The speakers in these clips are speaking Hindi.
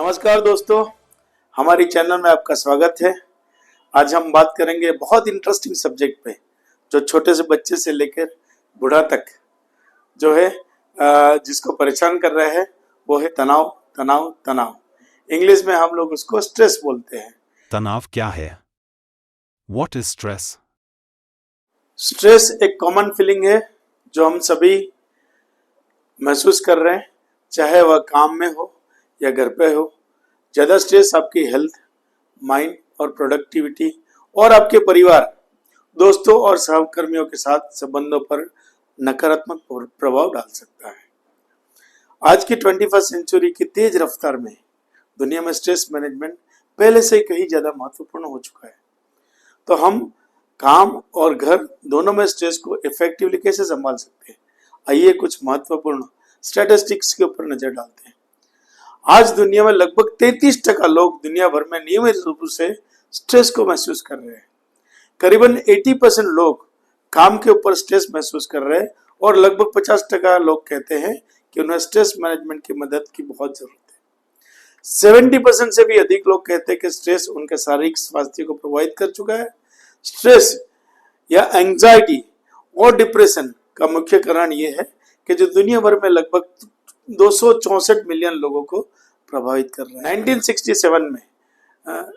नमस्कार दोस्तों, हमारी चैनल में आपका स्वागत है। आज हम बात करेंगे बहुत इंटरेस्टिंग सब्जेक्ट पे, जो छोटे से बच्चे से लेकर बूढ़ा तक जो है जिसको परेशान कर रहे हैं वो है तनाव। तनाव तनाव इंग्लिश में हम लोग उसको स्ट्रेस बोलते हैं। तनाव क्या है? What is stress? स्ट्रेस एक कॉमन फीलिंग है जो हम सभी महसूस कर रहे हैं, चाहे वह काम में हो या घर पे हो। ज़्यादा स्ट्रेस आपकी हेल्थ, माइंड और प्रोडक्टिविटी और आपके परिवार, दोस्तों और सहकर्मियों के साथ संबंधों पर नकारात्मक प्रभाव डाल सकता है। आज की 21st सेंचुरी की तेज रफ्तार में दुनिया में स्ट्रेस मैनेजमेंट पहले से कहीं ज़्यादा महत्वपूर्ण हो चुका है। तो हम काम और घर दोनों में स्ट्रेस को इफेक्टिवली कैसे संभाल सकते हैं, आइए कुछ महत्वपूर्ण स्टैटिस्टिक्स के ऊपर नजर डालते हैं। आज दुनिया में लगभग 33% लोग दुनिया भर में नियमित रूप से स्ट्रेस को महसूस कर रहे हैं। करीबन 80% लोग काम के ऊपर स्ट्रेस महसूस कर रहे हैं और लगभग 50% लोग कहते हैं कि उन्हें स्ट्रेस मैनेजमेंट की मदद की बहुत जरूरत है। 70% से भी अधिक लोग कहते हैं कि स्ट्रेस उनके शारीरिक स्वास्थ्य को प्रभावित कर चुका है। स्ट्रेस या एंजाइटी और डिप्रेशन का मुख्य कारण यह है कि जो दुनिया भर में लगभग 264 मिलियन लोगों को प्रभावित कर रहा है। 1967 में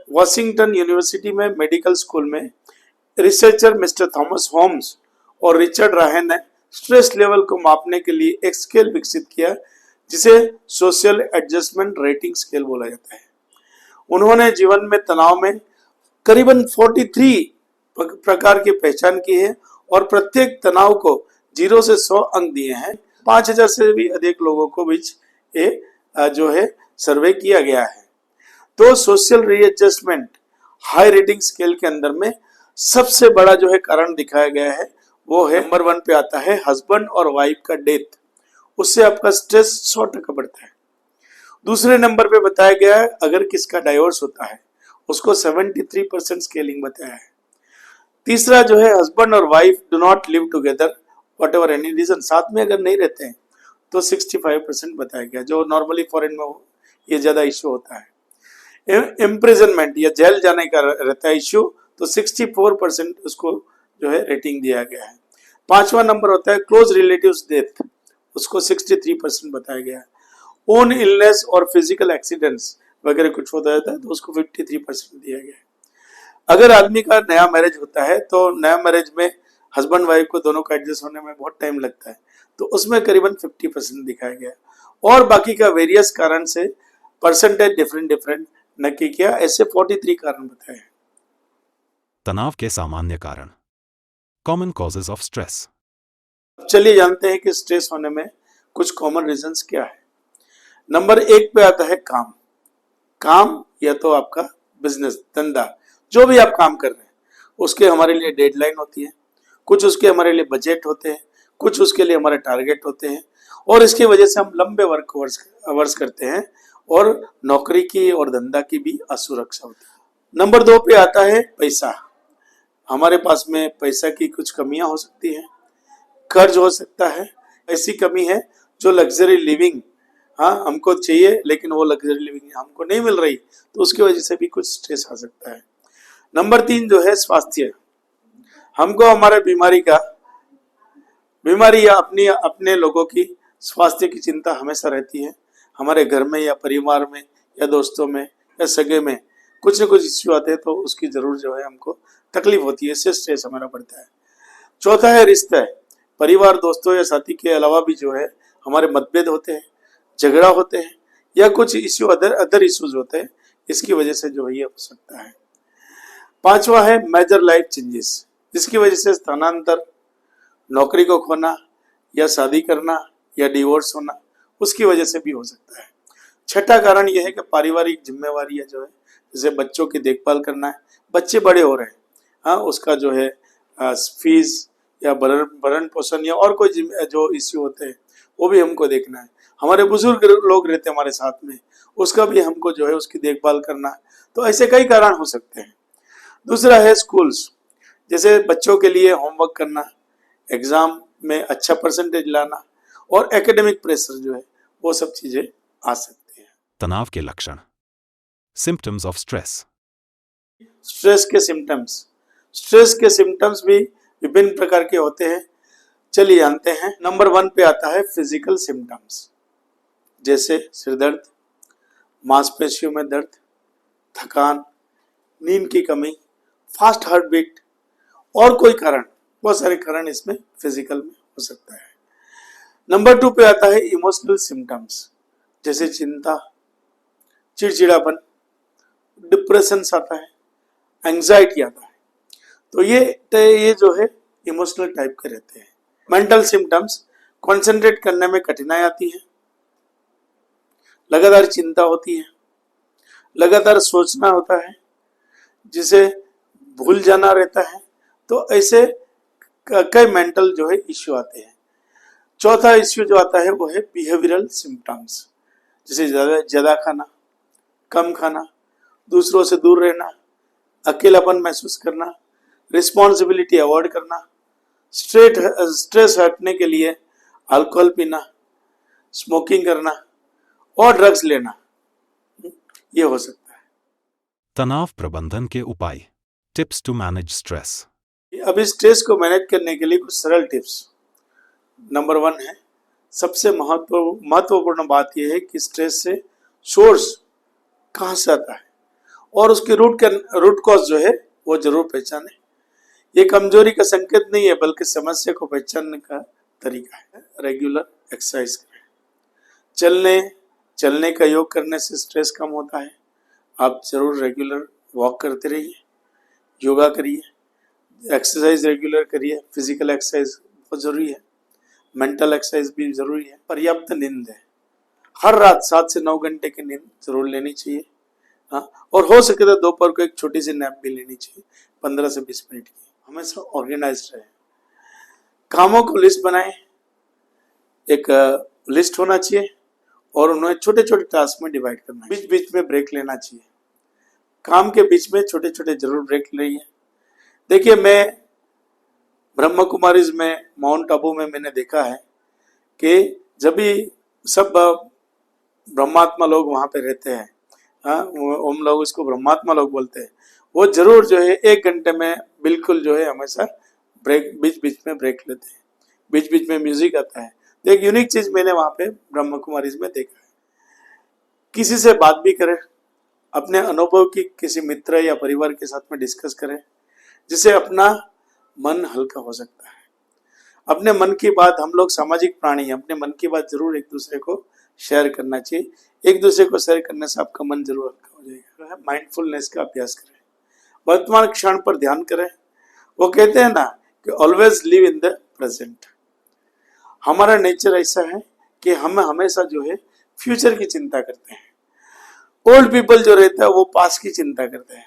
वॉशिंगटन यूनिवर्सिटी में मेडिकल स्कूल में रिसर्चर मिस्टर थॉमस होम्स और रिचर्ड राहन ने स्ट्रेस लेवल को मापने के लिए एक स्केल विकसित किया जिसे सोशल एडजस्टमेंट रेटिंग स्केल बोला जाता है। उन्होंने जीवन में तनाव में करीबन 43 प्रकार की पहचान की है और प्रत्येक तनाव को 0 से 100 अंक दिए हैं। 5000 से भी अधिक लोगों को बीच ये जो है सर्वे किया गया है। तो social readjustment high rating scale के अंदर में सबसे बड़ा जो है कारण दिखाया गया है वो है नंबर 1 पे आता है हस्बैंड और वाइफ का डेथ। उससे आपका स्ट्रेस 100% बढ़ता है। दूसरे नंबर पे बताया गया है अगर किसका डाइवोर्स होता है उसको 73% स्केलिंग बताया है। तीसरा जो है हस्बैंड और wife do not live together whatever any reason, साथ में अगर नहीं रहते हैं तो 65% बताया गया, जो नॉर्मली फॉरेन में ये ज्यादा इश्यू होता है। इम्प्रिजनमेंट या जेल जाने का रहता है इश्यू, तो 64% उसको जो है रेटिंग दिया गया है। 5वां नंबर होता है क्लोज रिलेटिव्स डेथ, उसको 63% बताया गया है। ओन इलनेस और फिजिकल एक्सीडेंट्स वगैरह कुछ होता रहता है तो उसको 53% दिया गया है। अगर आदमी का नया मैरिज होता है तो नया मैरिज में हस्बैंड वाइफ को दोनों का एडजस्ट होने में बहुत टाइम लगता है, तो उसमें करीबन 50% दिखाया गया और बाकी का वेरियस कारण से परसेंटेज डिफरेंट नक्की किया। ऐसे 43 कारण बताए। तनाव के सामान्य कारण, कॉमन कॉजेज ऑफ स्ट्रेस। चलिए जानते हैं कि स्ट्रेस होने में कुछ कॉमन रीजंस क्या है। नंबर 1 पे आता है काम। काम या तो आपका बिजनेस, धंधा, जो भी आप काम कर रहे हैं उसके हमारे लिए डेडलाइन होती है, कुछ उसके हमारे लिए बजट होते हैं, कुछ उसके लिए हमारे टारगेट होते हैं और इसकी वजह से हम लंबे वर्क आवर्स करते हैं और नौकरी की और धंधा की भी असुरक्षा होती है। नंबर 2 पे आता है पैसा। हमारे पास में पैसा की कुछ कमियां हो सकती हैं, कर्ज हो सकता है, ऐसी कमी है जो लग्जरी लिविंग हमको चाहिए लेकिन वो लग्जरी लिविंग हमको नहीं मिल रही, तो उसकी वजह से भी कुछ स्ट्रेस आ सकता है। नंबर 3 जो है स्वास्थ्य। हमको हमारे बीमारी या अपने लोगों की स्वास्थ्य की चिंता हमेशा रहती है। हमारे घर में या परिवार में या दोस्तों में या सगे में कुछ न कुछ इश्यू आते हैं तो उसकी जरूर जो है हमको तकलीफ होती है, इससे स्ट्रेस हमारा बढ़ता है। चौथा है रिश्ता। परिवार, दोस्तों या साथी के अलावा भी जो है हमारे मतभेद होते हैं, झगड़ा होते हैं या कुछ इश्यू अदर इश्यूज होते हैं, इसकी वजह से जो है ये हो सकता है। 5वां है मेजर लाइफ चेंजेस, जिसकी वजह से स्थानांतर, नौकरी को खोना या शादी करना या डिवोर्स होना, उसकी वजह से भी हो सकता है। छठा कारण यह है कि पारिवारिक जिम्मेवारियां जो है, जैसे बच्चों की देखभाल करना है, बच्चे बड़े हो रहे हैं, उसका जो है फीस या भरण पोषण या और कोई जो इश्यू होते हैं वो भी हमको देखना है। हमारे बुजुर्ग लोग रहते हैं हमारे साथ में, उसका भी हमको जो है उसकी देखभाल करना है। तो ऐसे कई कारण हो सकते हैं। दूसरा है स्कूल्स, जैसे बच्चों के लिए होमवर्क करना, एग्जाम में अच्छा परसेंटेज लाना और एकेडमिक प्रेशर जो है वो सब चीजें आ सकती हैं। तनाव के लक्षण, Symptoms of stress. स्ट्रेस के सिम्टम्स भी विभिन्न प्रकार के होते हैं। चलिए जानते हैं। नंबर 1 पे आता है फिजिकल सिम्टम्स, जैसे सिर दर्द, मांसपेशियों में दर्द, थकान, नींद की कमी, फास्ट हार्ट बीट और कोई कारण, बहुत सारे कारण इसमें फिजिकल में हो सकता है। नंबर 2 पे आता है इमोशनल सिम्टम्स, जैसे चिंता, चिड़चिड़ापन, डिप्रेशन आता है, एंजाइटी आता है। तो ये जो है इमोशनल टाइप के रहते हैं। मेंटल सिम्टम्स, कंसंट्रेट करने में कठिनाई आती है, लगातार चिंता होती है, लगातार सोचना होता है, जिसे भूल जाना रहता है। तो ऐसे कई मेंटल जो है इश्यू आते हैं। चौथा इश्यू जो आता है वो है बिहेवियरल सिम्टम्स, जैसे ज्यादा खाना, कम खाना, दूसरों से दूर रहना, अकेलापन महसूस करना, रिस्पॉन्सिबिलिटी अवॉइड करना, स्ट्रेस हटने के लिए अल्कोहल पीना, स्मोकिंग करना और ड्रग्स लेना, ये हो सकता है। तनाव प्रबंधन के उपाय। Tips to manage stress. अभी स्ट्रेस को मैनेज करने के लिए कुछ सरल टिप्स। नंबर 1 है, सबसे महत्वपूर्ण बात यह है कि स्ट्रेस से सोर्स कहाँ से आता है और उसके रूट कॉज जो है वो जरूर पहचाने। ये कमजोरी का संकेत नहीं है, बल्कि समस्या को पहचानने का तरीका है। रेगुलर एक्सरसाइज करें, चलने का योग करने से स्ट्रेस कम होता है। आप जरूर रेगुलर वॉक करते रहिए, योगा करिए, एक्सरसाइज रेगुलर करिए। फिजिकल एक्सरसाइज बहुत जरूरी है, मेंटल एक्सरसाइज भी जरूरी है। पर्याप्त नींद है, हर रात 7 से 9 घंटे की नींद जरूर लेनी चाहिए। हाँ, और हो सके तो दोपहर को एक छोटी सी नैप भी लेनी चाहिए, 15 से 20 मिनट की। हमेशा ऑर्गेनाइज्ड रहे, कामों को लिस्ट बनाएं, एक लिस्ट होना चाहिए और उन्हें छोटे छोटे टास्क में डिवाइड करना है। बीच बीच में ब्रेक लेना चाहिए, काम के बीच में छोटे छोटे जरूर ब्रेक लीजिए। देखिए, मैं ब्रह्म कुमारीज में, माउंट आबू में मैंने देखा है कि जब भी सब ब्रह्मात्मा लोग वहां पे रहते हैं, हाँ, हम लोग उसको ब्रह्मात्मा लोग बोलते हैं, वो जरूर जो है 1 घंटे में बिल्कुल जो है हमेशा ब्रेक, बीच बीच में ब्रेक लेते हैं, बीच बीच में म्यूजिक आता है। तो एक यूनिक चीज मैंने वहां पे ब्रह्म कुमारीज में देखा है। किसी से बात भी करें, अपने अनुभव की किसी मित्र या परिवार के साथ में डिस्कस करें, जिससे अपना मन हल्का हो सकता है। अपने मन की बात, हम लोग सामाजिक प्राणी हैं, अपने मन की बात जरूर एक दूसरे को शेयर करना चाहिए। एक दूसरे को शेयर करने से आपका मन जरूर हल्का हो जाएगा। माइंडफुलनेस का अभ्यास करें, वर्तमान क्षण पर ध्यान करें। वो कहते हैं ना कि always live in the present. हमारा नेचर ऐसा है कि हम हमेशा जो है फ्यूचर की चिंता करते हैं। ओल्ड पीपल जो रहता है वो पास्ट की चिंता करते हैं,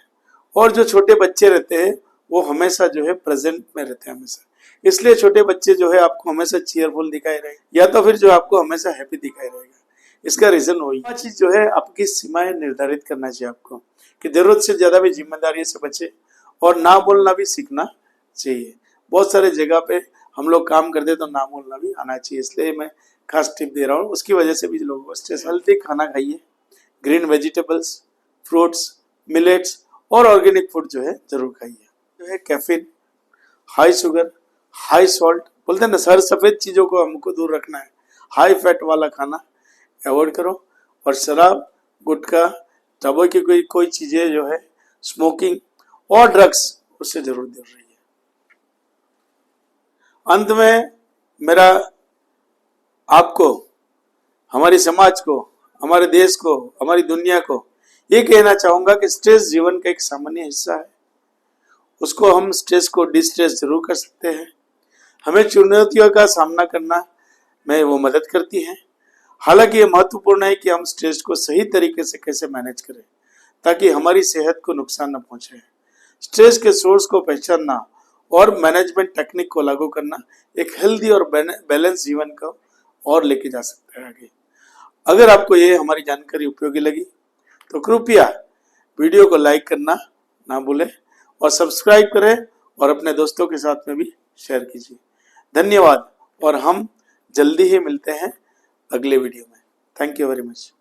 और जो छोटे बच्चे रहते हैं वो हमेशा जो है प्रेजेंट में रहते हैं हमेशा। इसलिए छोटे बच्चे जो है आपको हमेशा चीयरफुल दिखाई रहेंगे, या तो फिर जो आपको हमेशा हैप्पी दिखाई रहेगा। इसका रीजन वही चीज जो है, आपकी सीमाएं निर्धारित करना चाहिए आपको, कि जरूरत से ज्यादा भी जिम्मेदारी से बचे और ना बोलना भी सीखना चाहिए। बहुत सारे जगह पे हम लोग काम करते तो ना बोलना भी आना चाहिए, इसलिए मैं खास टिप दे रहा हूँ। उसकी वजह से भी लोगों को स्ट्रेस। हेल्थी खाना खाइए, ग्रीन वेजिटेबल्स, फ्रूट्स, मिलेट्स और ऑर्गेनिक फूड जो है जरूर खाइए। जो है caffeine, high sugar, high salt, बोलते हैं ना, हर सफेद चीजों को हमको दूर रखना है। हाई फैट वाला खाना अवॉइड करो, और शराब, गुटखा, टबक की कोई चीजें जो है, स्मोकिंग और ड्रग्स, उससे जरूर दूर रहिए। अंत में मेरा आपको, हमारे समाज को, हमारे देश को, हमारी दुनिया को ये कहना चाहूंगा कि स्ट्रेस जीवन का एक सामान्य हिस्सा है। उसको हम स्ट्रेस को डिस्ट्रेस जरूर कर सकते हैं। हमें चुनौतियों का सामना करना में वो मदद करती हैं। हालांकि ये महत्वपूर्ण है कि हम स्ट्रेस को सही तरीके से कैसे मैनेज करें, ताकि हमारी सेहत को नुकसान न पहुंचे। स्ट्रेस के सोर्स को पहचानना और मैनेजमेंट टेक्निक को लागू करना एक हेल्दी और बैलेंस जीवन को और लेके जा सकता है आगे। अगर आपको ये हमारी जानकारी उपयोगी लगी तो कृपया वीडियो को लाइक करना ना भूलें, और सब्सक्राइब करें, और अपने दोस्तों के साथ में भी शेयर कीजिए। धन्यवाद, और हम जल्दी ही मिलते हैं अगले वीडियो में। Thank you very much.